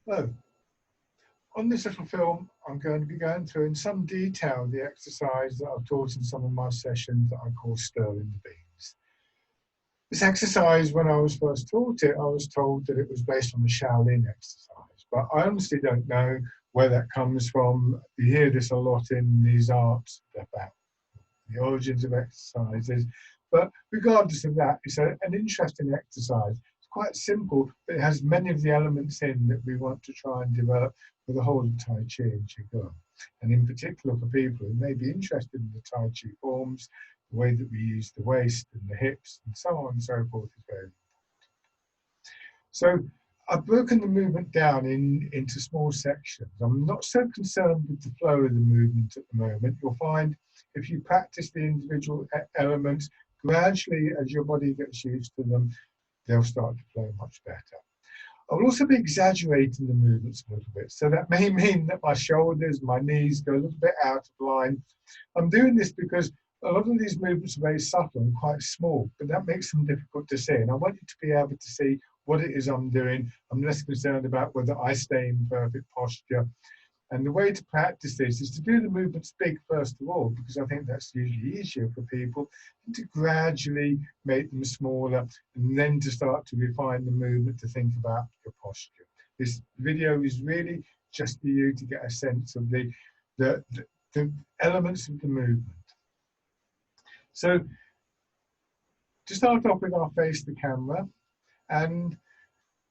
So, on this little film, I'm going to be going through in some detail the exercise that I've taught in some of my sessions that I call stirring the beans. This exercise, when I was first taught it, I was told that it was based on the Shaolin exercise, but I honestly don't know where that comes from. You hear this a lot in these arts about the origins of exercises, but regardless of that, it's an interesting exercise. It's quite simple, but it has many of the elements in that we want to try and develop for the whole of Tai Chi and Qigong. And in particular for people who may be interested in the Tai Chi forms, the way that we use the waist and the hips and so on and so forth is very important. So I've broken the movement down into small sections. I'm not so concerned with the flow of the movement at the moment. You'll find if you practice the individual elements, gradually as your body gets used to them, they'll start to flow much better. I'll also be exaggerating the movements a little bit. So that may mean that my shoulders, my knees go a little bit out of line. I'm doing this because a lot of these movements are very subtle and quite small, but that makes them difficult to see. And I want you to be able to see what it is I'm doing. I'm less concerned about whether I stay in perfect posture. And the way to practice this is to do the movements big first of all, because I think that's usually easier for people, and to gradually make them smaller, and then to start to refine the movement to think about your posture. This video is really just for you to get a sense of the elements of the movement. So to start off with, I'll face the camera, and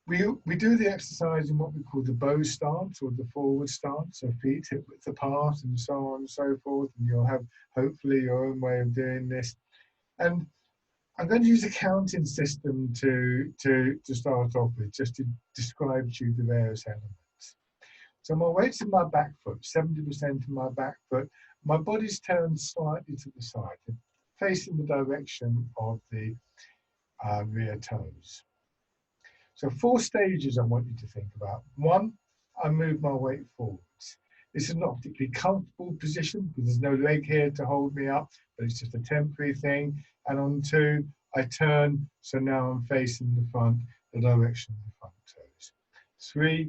we do the exercise in what we call the bow stance or the forward stance, so feet hip width apart and so on and so forth, and you'll have hopefully your own way of doing this. And I'm going to use a counting system to start off with, just to describe to you the various elements. So my weight's in my back foot, 70% of my back foot. My body's turned slightly to the side, facing the direction of the rear toes. So 4 stages I want you to think about. 1, I move my weight forwards. This is not a particularly comfortable position because there's no leg here to hold me up, but it's just a temporary thing. And on 2, I turn, so now I'm facing the front, the direction of the front toes. 3,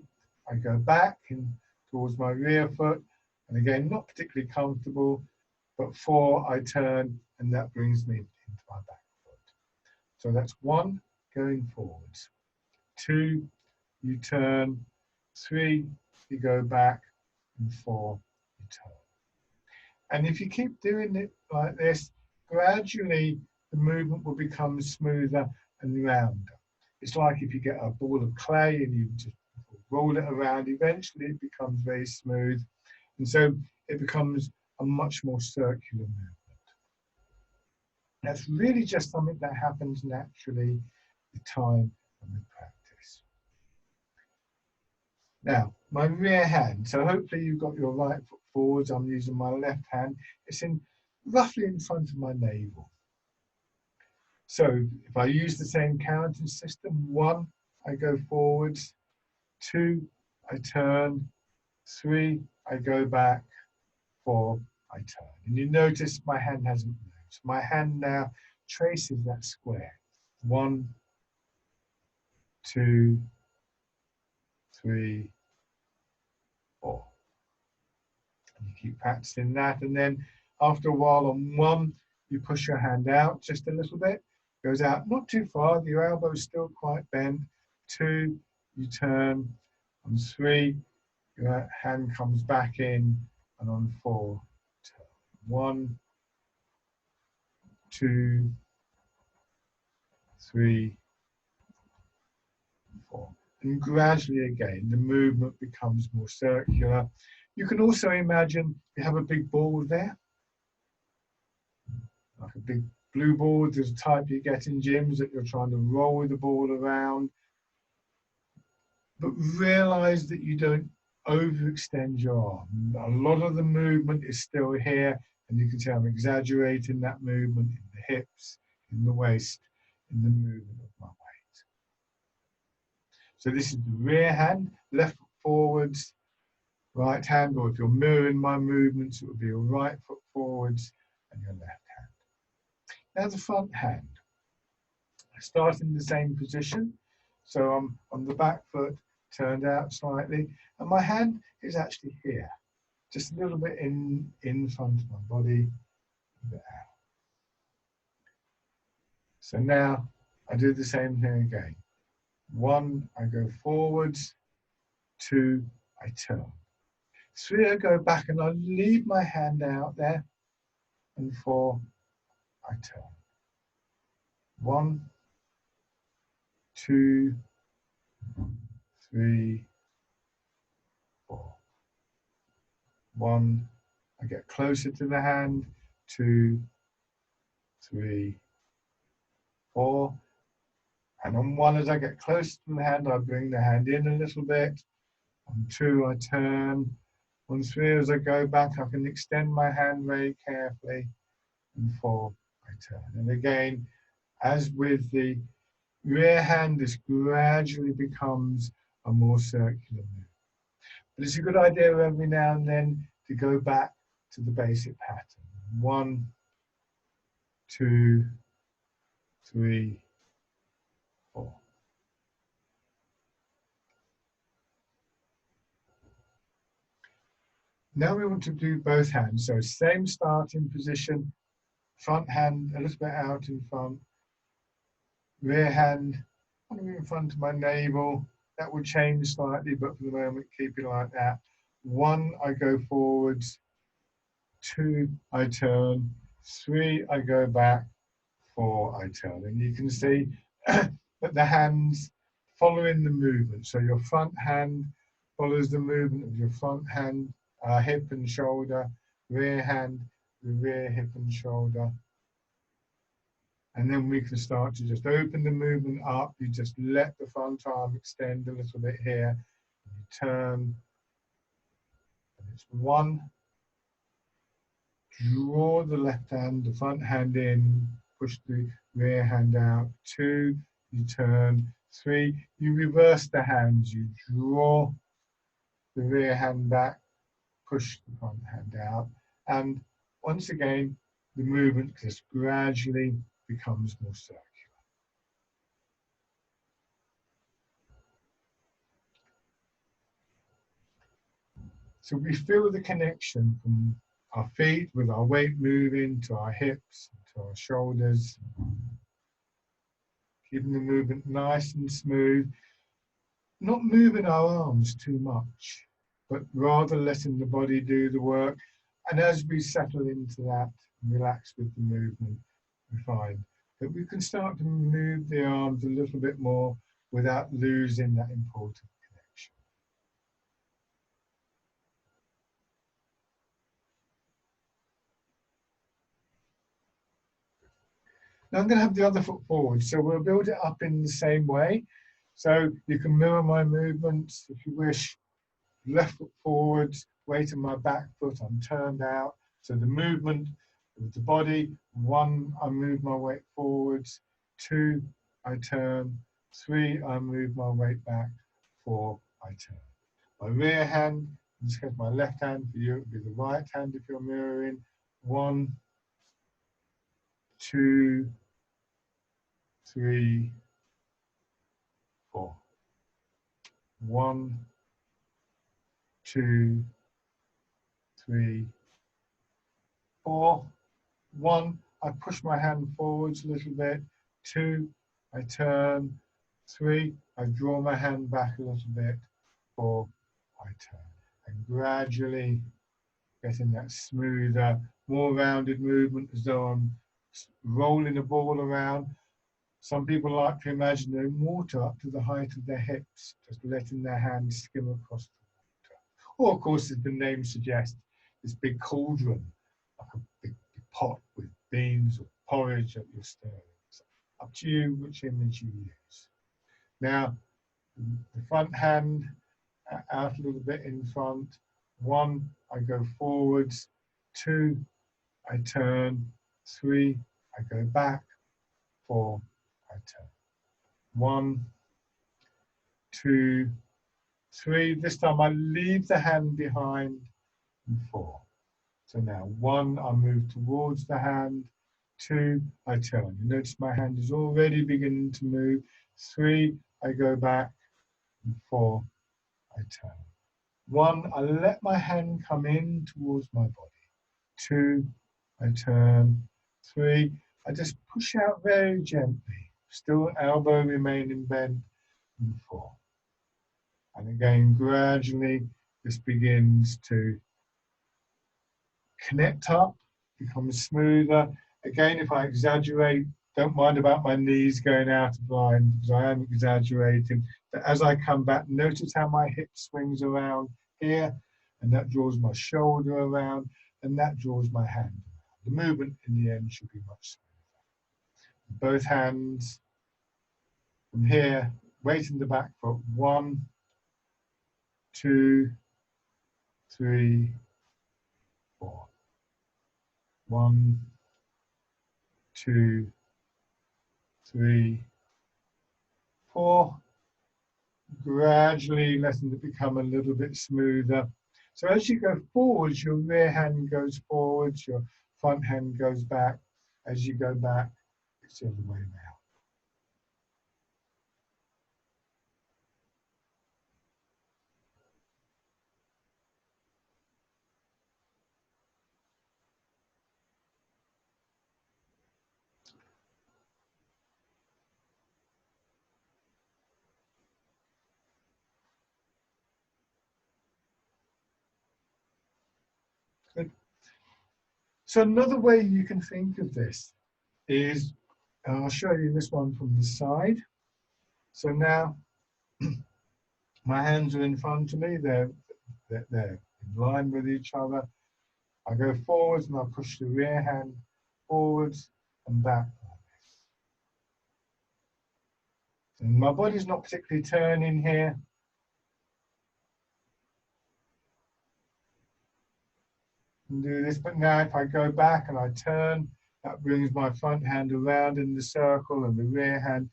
I go back towards my rear foot, and again, not particularly comfortable, but 4, I turn, and that brings me into my back foot. So that's 1, going forwards. 2, you turn. 3, you go back, and 4, you turn. And if you keep doing it like this, gradually the movement will become smoother and rounder. It's like if you get a ball of clay and you just roll it around, eventually it becomes very smooth. And so it becomes a much more circular movement. That's really just something that happens naturally with time and with practice. Now, my rear hand, so hopefully you've got your right foot forwards, I'm using my left hand, it's roughly in front of my navel. So if I use the same counting system, 1, I go forwards, 2, I turn, 3, I go back, 4, I turn. And you notice my hand hasn't moved. So my hand now traces that square. 1, 2, 3, 4. And you keep practicing that, and then after a while on 1, you push your hand out just a little bit, goes out not too far, your elbow's still quite bent. 2, you turn. On 3, your hand comes back in, and on 4, turn. 1, 2, 3, 4. And gradually again, the movement becomes more circular. You can also imagine you have a big ball there, like a big blue ball. There's a type you get in gyms that you're trying to roll the ball around. But realize that you don't overextend your arm. A lot of the movement is still here, and you can see I'm exaggerating that movement in the hips, in the waist, in the movement of my weight. So this is the rear hand, left foot forwards, right hand, or if you're mirroring my movements, it would be your right foot forwards and your left hand. Now the front hand. I start in the same position. So I'm on the back foot, turned out slightly, and my hand is actually here, just a little bit in front of my body, there. So now I do the same thing again. 1, I go forwards. 2, I turn. 3, I go back and I leave my hand out there. And 4, I turn. 1, 2, 3, 4. 1, I get closer to the hand. 2, 3, 4. And on 1, as I get closer to the hand, I bring the hand in a little bit. On 2, I turn. On 3, as I go back, I can extend my hand very carefully. And 4, I turn. And again, as with the rear hand, this gradually becomes a more circular move. But it's a good idea every now and then to go back to the basic pattern. 1, 2, 3, 4. Now we want to do both hands. So same starting position, front hand a little bit out in front, rear hand in front of my navel. That will change slightly, but for the moment, keep it like that. 1, I go forwards. 2, I turn. 3, I go back. 4, I turn. And you can see that the hands following the movement. So your front hand follows the movement of your front hand, hip and shoulder, rear hand, the rear hip and shoulder. And then we can start to just open the movement up. You just let the front arm extend a little bit here. You turn. And it's 1. Draw the left hand, the front hand in, push the rear hand out. 2, you turn. 3, you reverse the hands. You draw the rear hand back, push the front hand out. And once again, the movement just gradually becomes more circular. So we feel the connection from our feet with our weight moving to our hips, to our shoulders. Keeping the movement nice and smooth. Not moving our arms too much, but rather letting the body do the work. And as we settle into that, relax with the movement, we find that we can start to move the arms a little bit more without losing that important connection. Now I'm going to have the other foot forward, so we'll build it up in the same way. So you can mirror my movements if you wish. Left foot forwards, weight on my back foot, I'm turned out. So the movement with the body, 1, I move my weight forwards. 2, I turn. 3, I move my weight back. 4, I turn. My rear hand, in this case my left hand, for you it would be the right hand if you're mirroring. 1, 2, 3, 4. 1, 2, 3, 4. 1, I push my hand forwards a little bit. 2, I turn. 3, I draw my hand back a little bit. 4, I turn. And gradually getting that smoother, more rounded movement as though I'm rolling a ball around. Some people like to imagine they're in water up to the height of their hips, just letting their hands skim across the water. Or, of course, as the name suggests, this big cauldron, like a big pot with beans or porridge that you're stirring. So up to you which image you use. Now, the front hand out a little bit in front. 1, I go forwards. 2, I turn. 3, I go back. 4, I turn. 1, 2, 3. This time I leave the hand behind. And 4. So now 1, I move towards the hand. 2, I turn. You notice my hand is already beginning to move. 3, I go back. And 4, I turn. 1, I let my hand come in towards my body. 2, I turn. 3, I just push out very gently, still elbow remaining bent. And 4. And again, gradually, this begins to connect up, become smoother. Again, if I exaggerate, don't mind about my knees going out of line because I am exaggerating. But as I come back, notice how my hip swings around here, and that draws my shoulder around, and that draws my hand around. The movement in the end should be much smoother. Both hands from here, weight in the back foot. 1, 2, 3, 4. 1, 2, 3, 4. Gradually letting it become a little bit smoother. So as you go forwards, your rear hand goes forwards, your front hand goes back. As you go back, it's the other way around. Good. So another way you can think of this is, and I'll show you this one from the side. So now my hands are in front of me, they're in line with each other. I go forwards and I push the rear hand forwards and back. And my body's not particularly turning here. And do this, but now if I go back and I turn, that brings my front hand around in the circle and the rear hand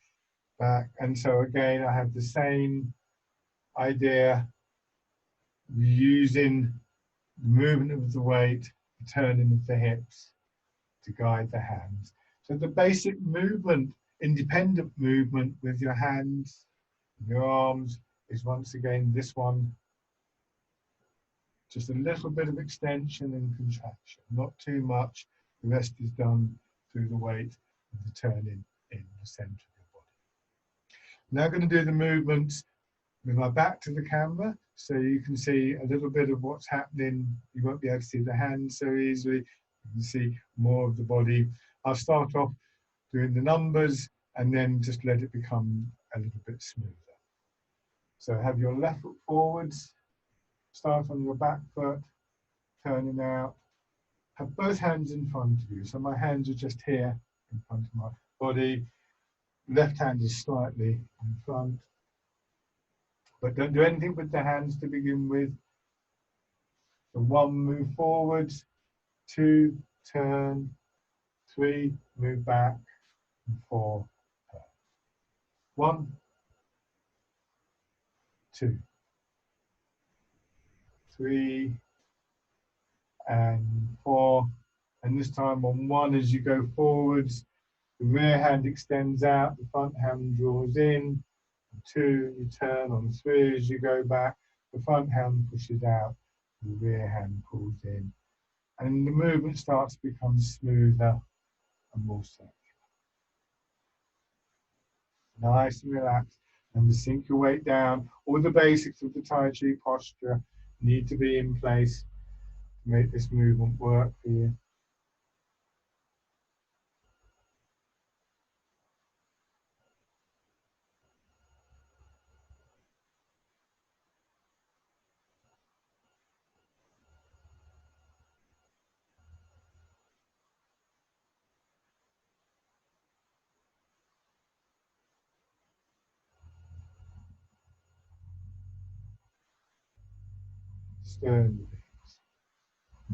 back. And so again, I have the same idea, using the movement of the weight, the turning of the hips to guide the hands. So the basic movement, independent movement with your hands, your arms, is once again this one. Just a little bit of extension and contraction, not too much. The rest is done through the weight and the turning in the center of your body. Now I'm going to do the movements with my back to the camera, so you can see a little bit of what's happening. You won't be able to see the hands so easily. You can see more of the body. I'll start off doing the numbers and then just let it become a little bit smoother. So have your left foot forwards, start on your back foot, turning out. Have both hands in front of you. So my hands are just here in front of my body. Left hand is slightly in front. But don't do anything with the hands to begin with. So 1, move forwards. 2, turn. 3, move back. And 4, turn. 1, 2, 3, and 4. And this time on 1, as you go forwards, the rear hand extends out, the front hand draws in. 2, you turn. On 3, as you go back, the front hand pushes out, the rear hand pulls in. And the movement starts to become smoother and more circular. Nice and relaxed. And sink your weight down. All the basics of the Tai Chi posture need to be in place to make this movement work for you. Sternly.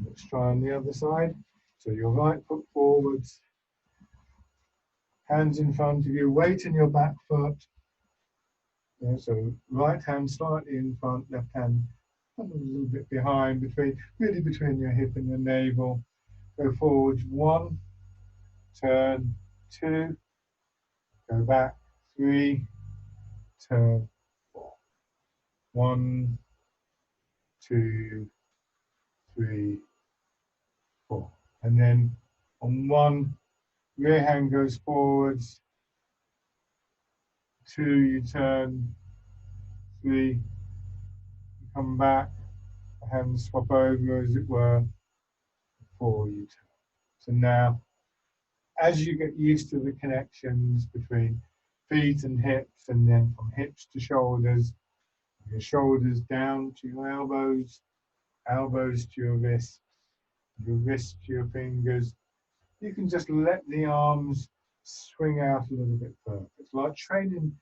Let's try on the other side. So your right foot forwards, hands in front of you, weight in your back foot. Yeah, so right hand slightly in front, left hand a little bit behind, really between your hip and your navel. Go forwards, 1, turn, 2, go back, 3, turn, 4. 1, 2, 3, 4. And then on 1, rear hand goes forwards, 2, you turn, 3, you come back, the hands swap over as it were, 4, you turn. So now, as you get used to the connections between feet and hips, and then from hips to shoulders, your shoulders down to your elbows, elbows to your wrists to your fingers, you can just let the arms swing out a little bit further. It's like training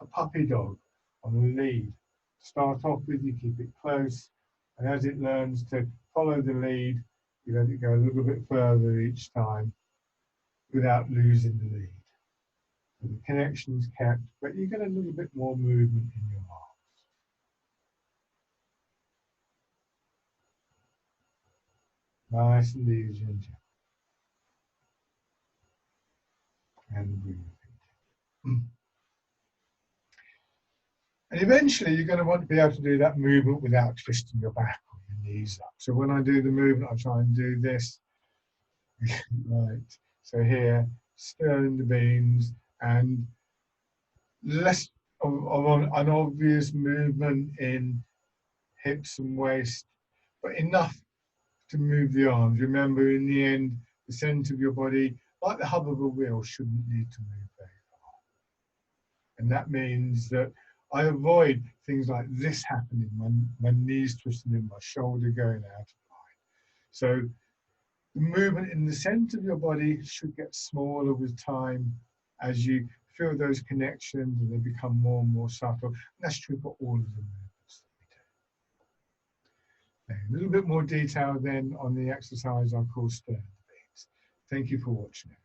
a puppy dog on a lead. Start off with, you keep it close, and as it learns to follow the lead, you let it go a little bit further each time without losing the lead. So the connection's kept, but you get a little bit more movement in your arms. Nice and easy and gentle. And breathing. And eventually you're going to want to be able to do that movement without twisting your back or your knees up. So when I do the movement, I try and do this. Right. So here, stirring the beans, and less of an obvious movement in hips and waist, but enough to move the arms. Remember, in the end, the center of your body, like the hub of a wheel, shouldn't need to move very far. And that means that I avoid things like this happening, my knees twisting in, my shoulder going out of line. So the movement in the center of your body should get smaller with time as you feel those connections and they become more and more subtle. And that's true for all of the movements that we do. A little bit more detail then on the exercise I call stirring the beans. Thank you for watching.